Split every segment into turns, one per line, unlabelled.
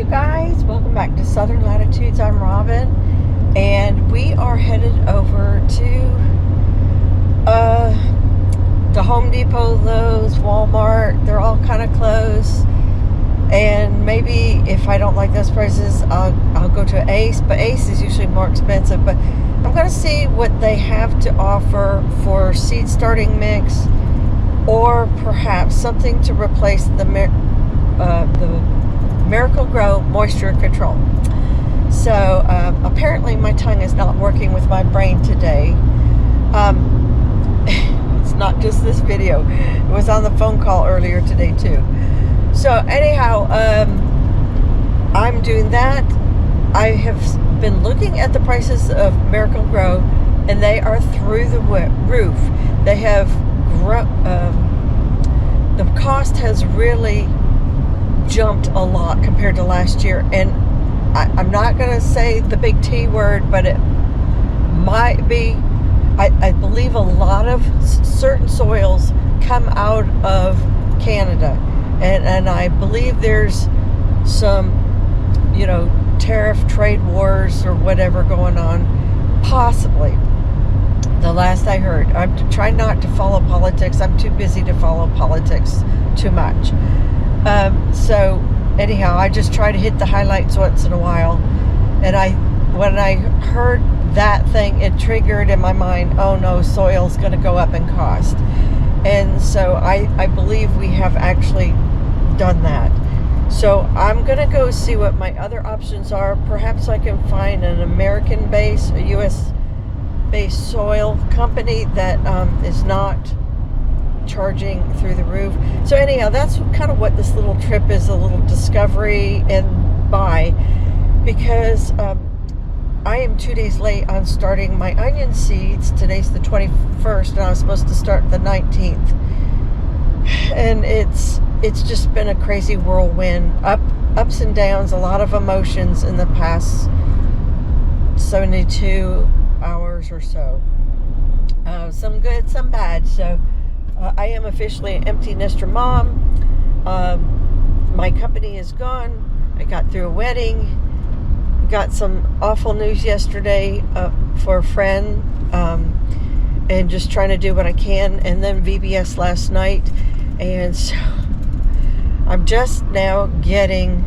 you guys, welcome back to Southern Latitudes. I'm Robin, and we are headed over to the Home Depot, Lowe's, Walmart. They're all kind of close, and maybe if I don't like those prices, I'll go to Ace, but Ace is usually more expensive. But I'm going to see what they have to offer for seed starting mix, or perhaps something to replace the Miracle-Gro moisture control. So apparently my tongue is not working with my brain today. It's not just this video. It was on the phone call earlier today too. So anyhow, I'm doing that. I have been looking at the prices of Miracle-Gro, and they are through the roof. They have the cost has really jumped a lot compared to last year, and I'm not going to say the big T word, but it might be. I believe a lot of certain soils come out of Canada, and I believe there's some, tariff trade wars or whatever going on, possibly. The last I heard. I'm trying not to follow politics. I'm too busy to follow politics too much. So anyhow, I just try to hit the highlights once in a while. And when I heard that thing, it triggered in my mind, oh no, soil's going to go up in cost. And so I believe we have actually done that. So I'm going to go see what my other options are. Perhaps I can find an American-based, a U.S.-based soil company that is not charging through the roof. So anyhow, that's kind of what this little trip is, a little discovery and buy, because I am 2 days late on starting my onion seeds. Today's the 21st, and I was supposed to start the 19th. And it's just been a crazy whirlwind, ups and downs, a lot of emotions in the past 72 hours or so. Some good, some bad. So I am officially an empty nester mom. My company is gone. I got through a wedding. Got some awful news yesterday for a friend, and just trying to do what I can. And then VBS last night, and so I'm just now getting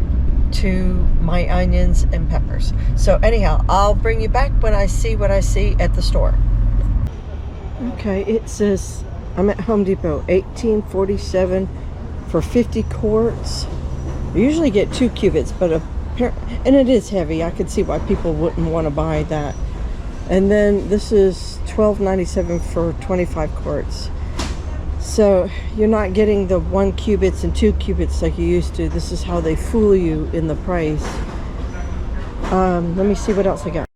to my onions and peppers. So anyhow, I'll bring you back when I see what I see at the store. Okay, it says I'm at Home Depot, $18.47 for 50 quarts. I usually get 2 cubits, but and it is heavy. I could see why people wouldn't want to buy that. And then this is $12.97 for 25 quarts. So you're not getting the 1 cubits and 2 cubits like you used to. This is how they fool you in the price. Let me see what else I got.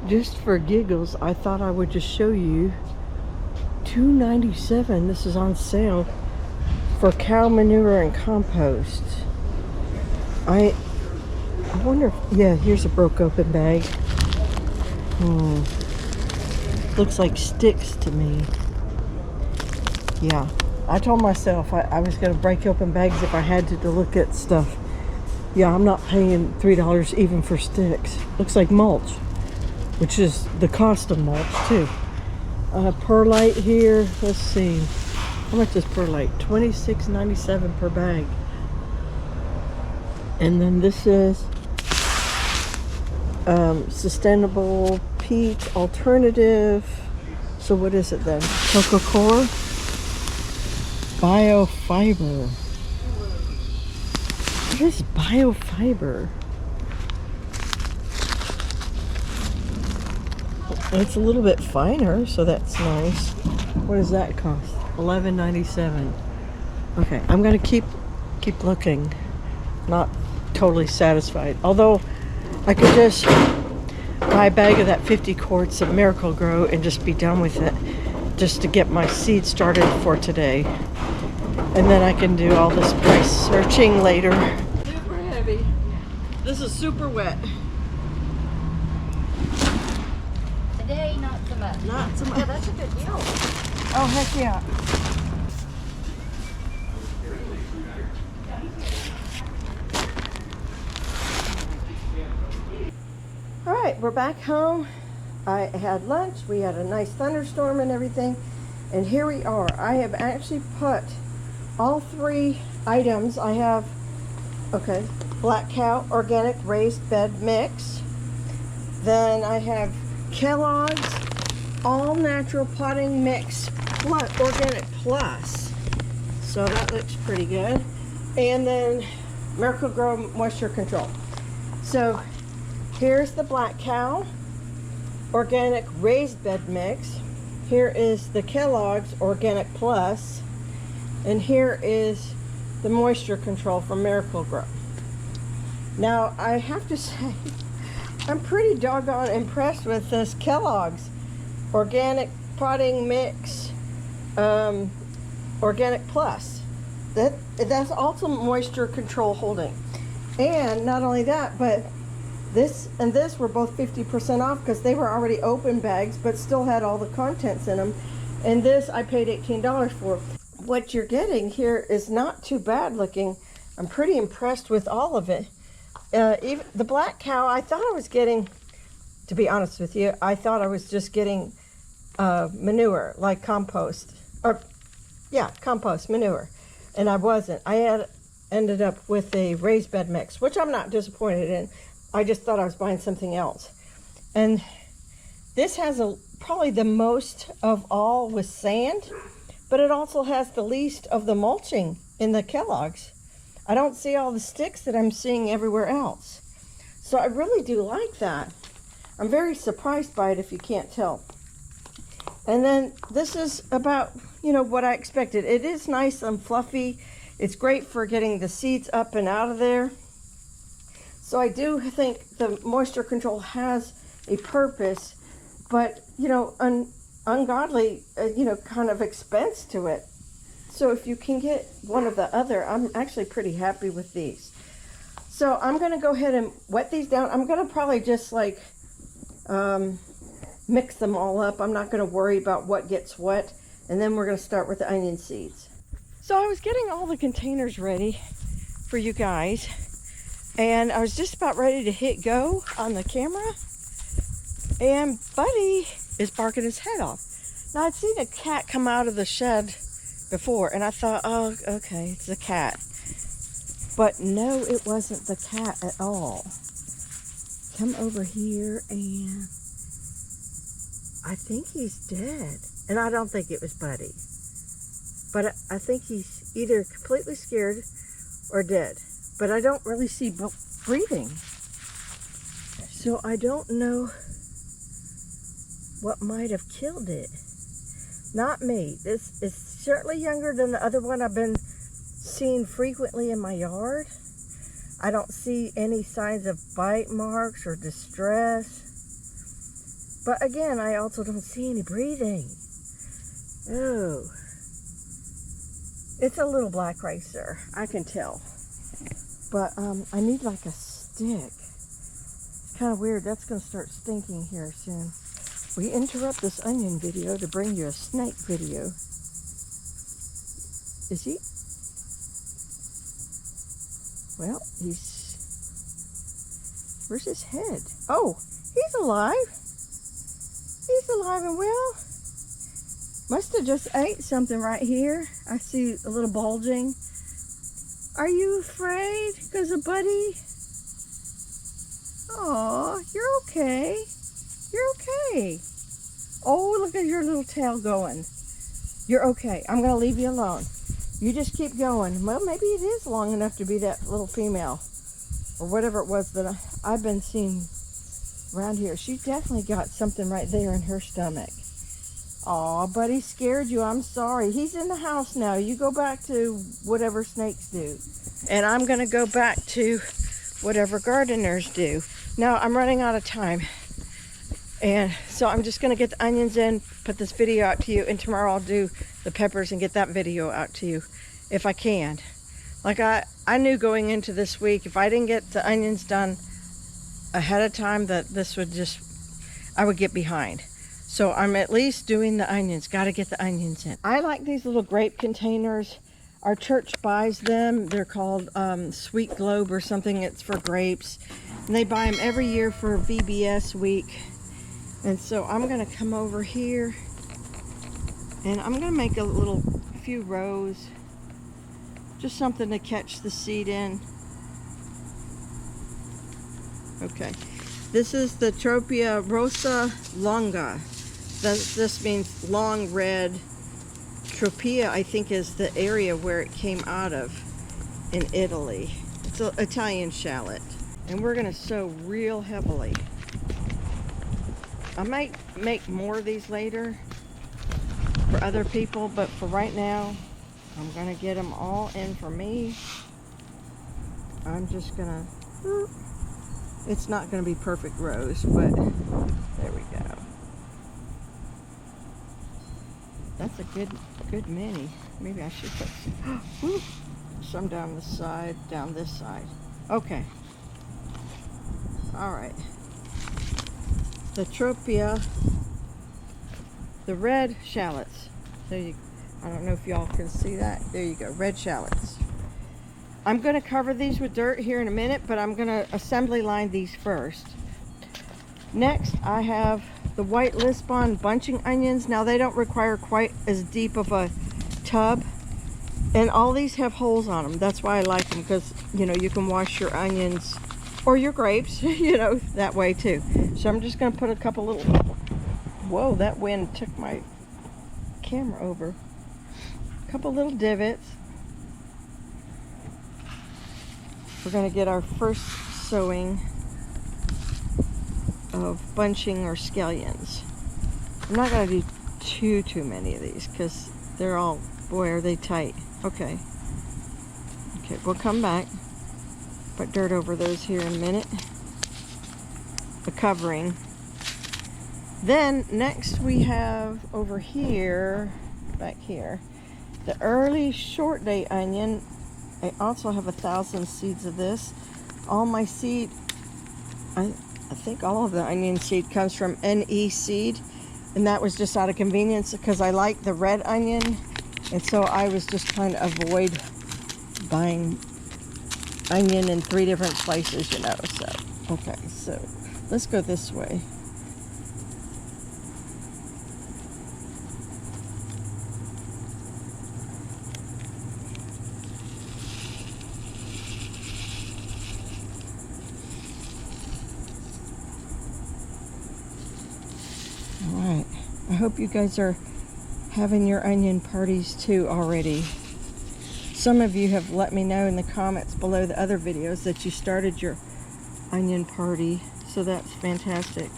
Just for giggles, I thought I would just show you $2.97. This is on sale for cow manure and compost. I wonder if, yeah, here's a broke open bag. Looks like sticks to me. Yeah, I told myself I was going to break open bags if I had to look at stuff. Yeah, I'm not paying $3 even for sticks. Looks like mulch, which is the cost of mulch too. Perlite here, let's see. How much is perlite? $26.97 per bag. And then this is sustainable peat alternative. So what is it then? Cocoa Core? Biofiber. What is biofiber? It's a little bit finer, so that's nice. What does that cost? $11.97. Okay, I'm gonna keep looking. Not totally satisfied. Although I could just buy a bag of that 50 quarts of Miracle-Gro and just be done with it, just to get my seed started for today. And then I can do all this price searching later. Super heavy. This is super wet.
Today, not so much.
Not so much.
Oh, that's a good deal.
Oh, heck yeah. right, we're back home. I had lunch. We had a nice thunderstorm and everything. And here we are. I have actually put all 3 items. I have, okay, Black Cow Organic Raised Bed Mix. Then I have Kellogg's All Natural Potting Mix Plus, Organic Plus. So that looks pretty good. And then Miracle Grow Moisture Control. So here's the Black Cow Organic Raised Bed Mix. Here is the Kellogg's Organic Plus. And here is the Moisture Control from Miracle Grow. Now, I have to say, I'm pretty doggone impressed with this Kellogg's Organic Potting Mix Organic Plus. That's also moisture control holding. And not only that, but this and this were both 50% off because they were already open bags but still had all the contents in them. And this I paid $18 for. What you're getting here is not too bad looking. I'm pretty impressed with all of it. Even the Black Cow, I thought I was getting, to be honest with you, I thought I was just getting manure, like compost. Or, yeah, compost, manure. And I wasn't. I had ended up with a raised bed mix, which I'm not disappointed in. I just thought I was buying something else. And this has probably the most of all with sand, but it also has the least of the mulching in the Kellogg's. I don't see all the sticks that I'm seeing everywhere else. So I really do like that. I'm very surprised by it if you can't tell. And then this is about, you know, what I expected. It is nice and fluffy. It's great for getting the seeds up and out of there. So I do think the moisture control has a purpose, but, you know, ungodly, you know, kind of expense to it. So if you can get one of the other, I'm actually pretty happy with these. So I'm going to go ahead and wet these down. I'm going to probably just like mix them all up. I'm not going to worry about what gets what. And then we're going to start with the onion seeds. So I was getting all the containers ready for you guys. And I was just about ready to hit go on the camera. And Buddy is barking his head off. Now I'd seen a cat come out of the shed before. And I thought, oh, okay, it's a cat. But no, it wasn't the cat at all. Come over here and I think he's dead. And I don't think it was Buddy. But I think he's either completely scared or dead. But I don't really see breathing. So I don't know what might have killed it. Not me. This is certainly younger than the other one I've been seeing frequently in my yard. I don't see any signs of bite marks or distress. But again, I also don't see any breathing. Oh. It's a little black racer, I can tell. But I need like a stick. It's kind of weird. That's going to start stinking here soon. We interrupt this onion video to bring you a snake video. Is he? Well, where's his head? Oh, he's alive. He's alive and well. Must have just ate something right here. I see a little bulging. Are you afraid because of Buddy? Oh, you're okay. You're okay. Oh, look at your little tail going. You're okay. I'm going to leave you alone. You just keep going. Well, maybe it is long enough to be that little female or whatever it was that I've been seeing around here. She definitely got something right there in her stomach. Aw, Buddy scared you. I'm sorry. He's in the house now. You go back to whatever snakes do. And I'm going to go back to whatever gardeners do. Now, I'm running out of time. And so I'm just going to get the onions in, put this video out to you, and tomorrow I'll do the peppers and get that video out to you if I can. Like I knew going into this week, if I didn't get the onions done ahead of time, that this would just, I would get behind. So I'm at least doing the onions. Got to get the onions in. I like these little grape containers. Our church buys them. They're called Sweet Globe or something. It's for grapes. And they buy them every year for VBS week. And so I'm gonna come over here and I'm gonna make a few rows. Just something to catch the seed in. Okay. This is the Tropea rosa longa. This means long red. Tropea, I think, is the area where it came out of in Italy. It's an Italian shallot. And we're going to sow real heavily. I might make more of these later for other people, but for right now, I'm going to get them all in for me. I'm just going to... It's not going to be perfect rows, but there we go. That's a good many. Maybe I should put some down the side, down this side. Okay. All right. The Tropea, the red shallots. I don't know if y'all can see that. There you go, red shallots. I'm going to cover these with dirt here in a minute, but I'm going to assembly line these first. Next, I have the white Lisbon bunching onions. Now, they don't require quite as deep of a tub, and all these have holes on them. That's why I like them, because, you know, you can wash your onions or your grapes, you know, that way too. So I'm just going to put a couple little... Whoa, that wind took my camera over. A couple little divots. We're going to get our first sowing of bunching or scallions. I'm not going to do too many of these because they're all, boy, are they tight. Okay, we'll come back. Put dirt over those here in a minute. The covering. Then next we have over here, back here, the early short day onion. I also have 1,000 seeds of this. All my seed, I think all of the onion seed comes from NE seed, and that was just out of convenience because I like the red onion, and so I was just trying to avoid buying onion in 3 different places, you know. So okay, so let's go this way. Alright, I hope you guys are having your onion parties too already. Some of you have let me know in the comments below the other videos that you started your onion party, so that's fantastic.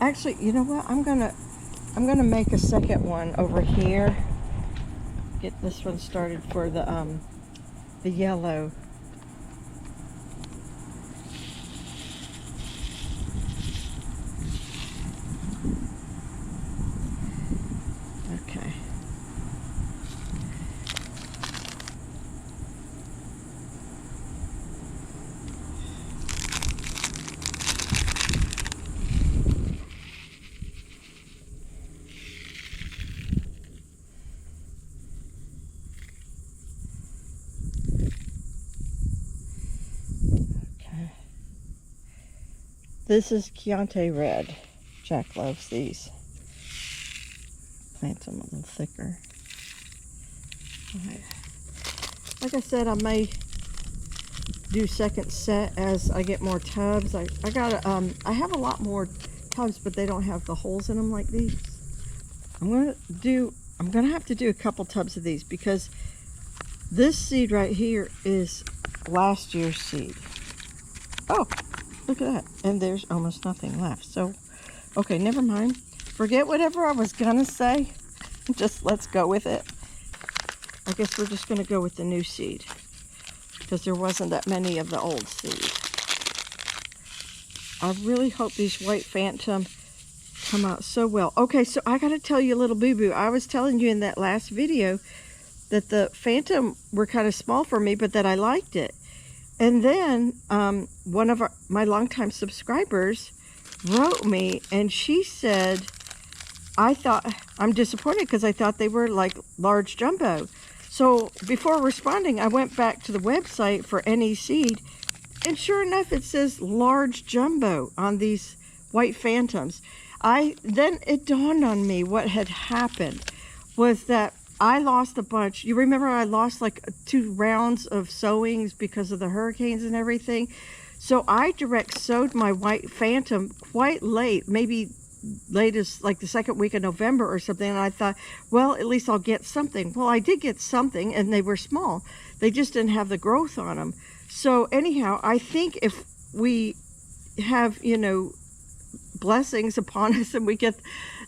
Actually, you know what? I'm gonna make a second one over here. Get this one started for the yellow. Okay. This is Chianti Red. Jack loves these. Plant them a little thicker. Alright. Like I said, I may do second set as I get more tubs. I have a lot more tubs, but they don't have the holes in them like these. I'm gonna have to do a couple tubs of these because this seed right here is last year's seed. Oh, look at that. And there's almost nothing left. So, okay, never mind. Forget whatever I was gonna say. Just let's go with it. I guess we're just gonna go with the new seed because there wasn't that many of the old seed. I really hope these white phantom come out so well. Okay, so I gotta tell you a little boo-boo. I was telling you in that last video that the phantom were kind of small for me, but that I liked it. And then one of my longtime subscribers wrote me and she said, I'm disappointed because I thought they were like large jumbo. So before responding, I went back to the website for NE seed And sure enough, it says large jumbo on these white phantoms. Then it dawned on me what had happened was that I lost a bunch. You remember I lost like 2 rounds of sowings because of the hurricanes and everything. So I direct sowed my white phantom quite late, maybe late as like the 2nd week of November or something. And I thought, well, at least I'll get something. Well, I did get something, and they were small. They just didn't have the growth on them. So anyhow, I think if we have, you know, blessings upon us and we get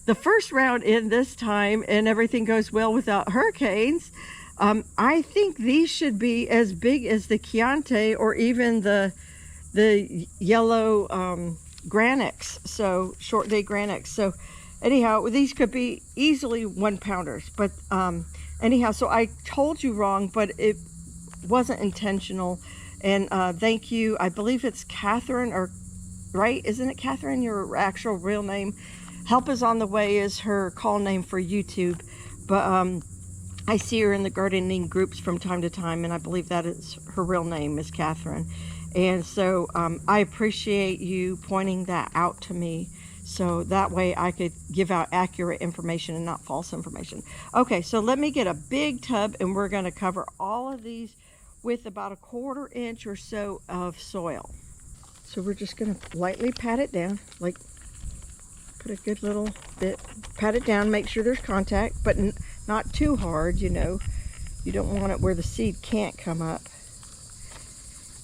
the first round in this time and everything goes well without hurricanes, I think these should be as big as the Chianti or even the yellow Granix, so short day Granix. So anyhow, these could be easily 1 pounders, but anyhow, so I told you wrong, but it wasn't intentional. And thank you. I believe it's Catherine, or right? Isn't it Catherine, your actual real name? Help is on the way is her call name for YouTube, but I see her in the gardening groups from time to time, and I believe that is her real name is Catherine. And so I appreciate you pointing that out to me, so that way I could give out accurate information and not false information. Okay, so let me get a big tub, and we're going to cover all of these with about 1/4 inch or so of soil. So we're just going to lightly pat it down, like put a good little bit, pat it down, make sure there's contact, but not too hard, you know. You don't want it where the seed can't come up.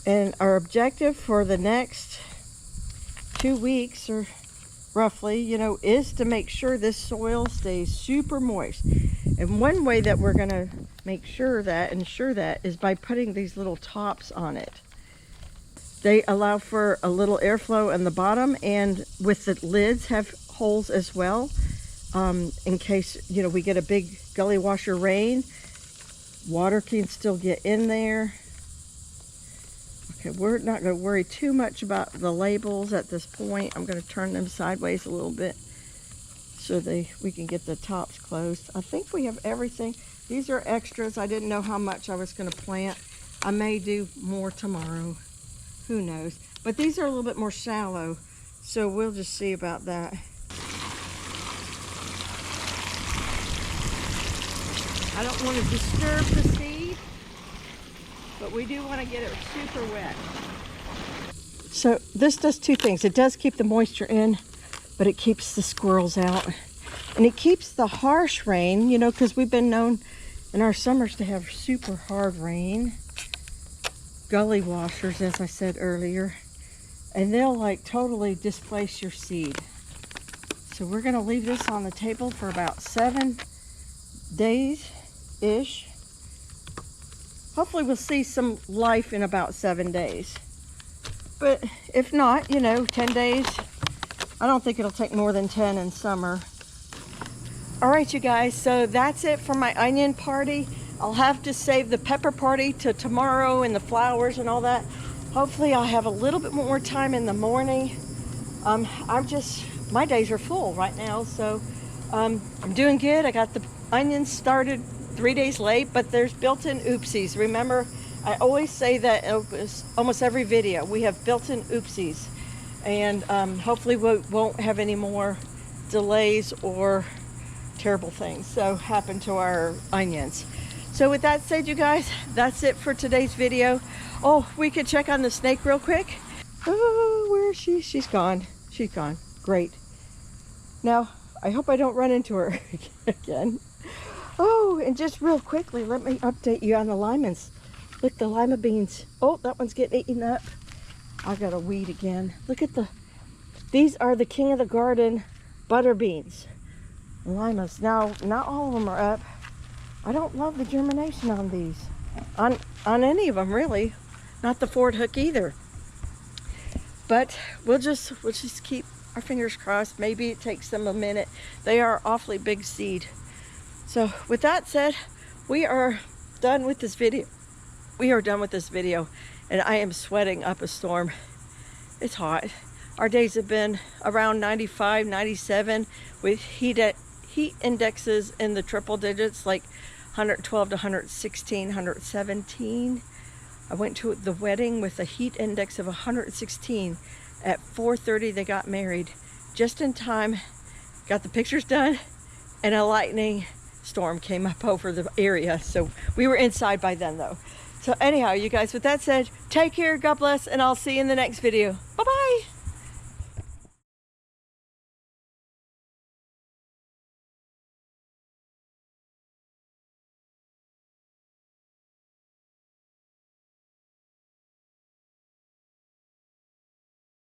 And our objective for the next 2 weeks, or roughly, you know, is to make sure this soil stays super moist. And one way that we're going to make sure that, ensure that, is by putting these little tops on it. They allow for a little airflow in the bottom, and with the lids have holes as well, in case, you know, we get a big gully washer rain. Water can still get in there. Okay, we're not going to worry too much about the labels at this point. I'm going to turn them sideways a little bit so we can get the tops closed. I think we have everything. These are extras. I didn't know how much I was going to plant. I may do more tomorrow. Who knows? But these are a little bit more shallow, so we'll just see about that. I don't want to disturb the seed, but we do want to get it super wet. So this does 2 things. It does keep the moisture in, but it keeps the squirrels out. And it keeps the harsh rain, you know, because we've been known in our summers to have super hard rain. Gully washers, as I said earlier. And they'll like totally displace your seed. So we're going to leave this on the table for about 7 days-ish. Hopefully we'll see some life in about 7 days. But if not, you know, 10 days. I don't think it'll take more than 10 in summer. All right, you guys, so that's it for my onion party. I'll have to save the pepper party to tomorrow and the flowers and all that. Hopefully I'll have a little bit more time in the morning. My days are full right now, so I'm doing good. I got the onions started 3 days late, but there's built-in oopsies. Remember, I always say that in almost every video, we have built-in oopsies. And hopefully we won't have any more delays or terrible things happen to our onions. So with that said, you guys, that's it for today's video. Oh, we could check on the snake real quick. Oh, where is she? She's gone. She's gone. Great. Now, I hope I don't run into her again. Oh, and just real quickly, let me update you on the limans. Look, the lima beans. Oh, that one's getting eaten up. I got a weed again. Look at these are the king of the garden butter beans. Limas. Now, not all of them are up. I don't love the germination on these. On any of them, really. Not the Ford hook either. But we'll just keep our fingers crossed. Maybe it takes them a minute. They are awfully big seed. So with that said, we are done with this video. We are done with this video, and I am sweating up a storm. It's hot. Our days have been around 95, 97 with heat indexes in the triple digits, like 112 to 116, 117. I went to the wedding with a heat index of 116. At 4:30 they got married. Just in time, got the pictures done, and a lightning storm came up over the area. So we were inside by then though. So anyhow, you guys, with that said, take care, God bless, and I'll see you in the next video. Bye-bye.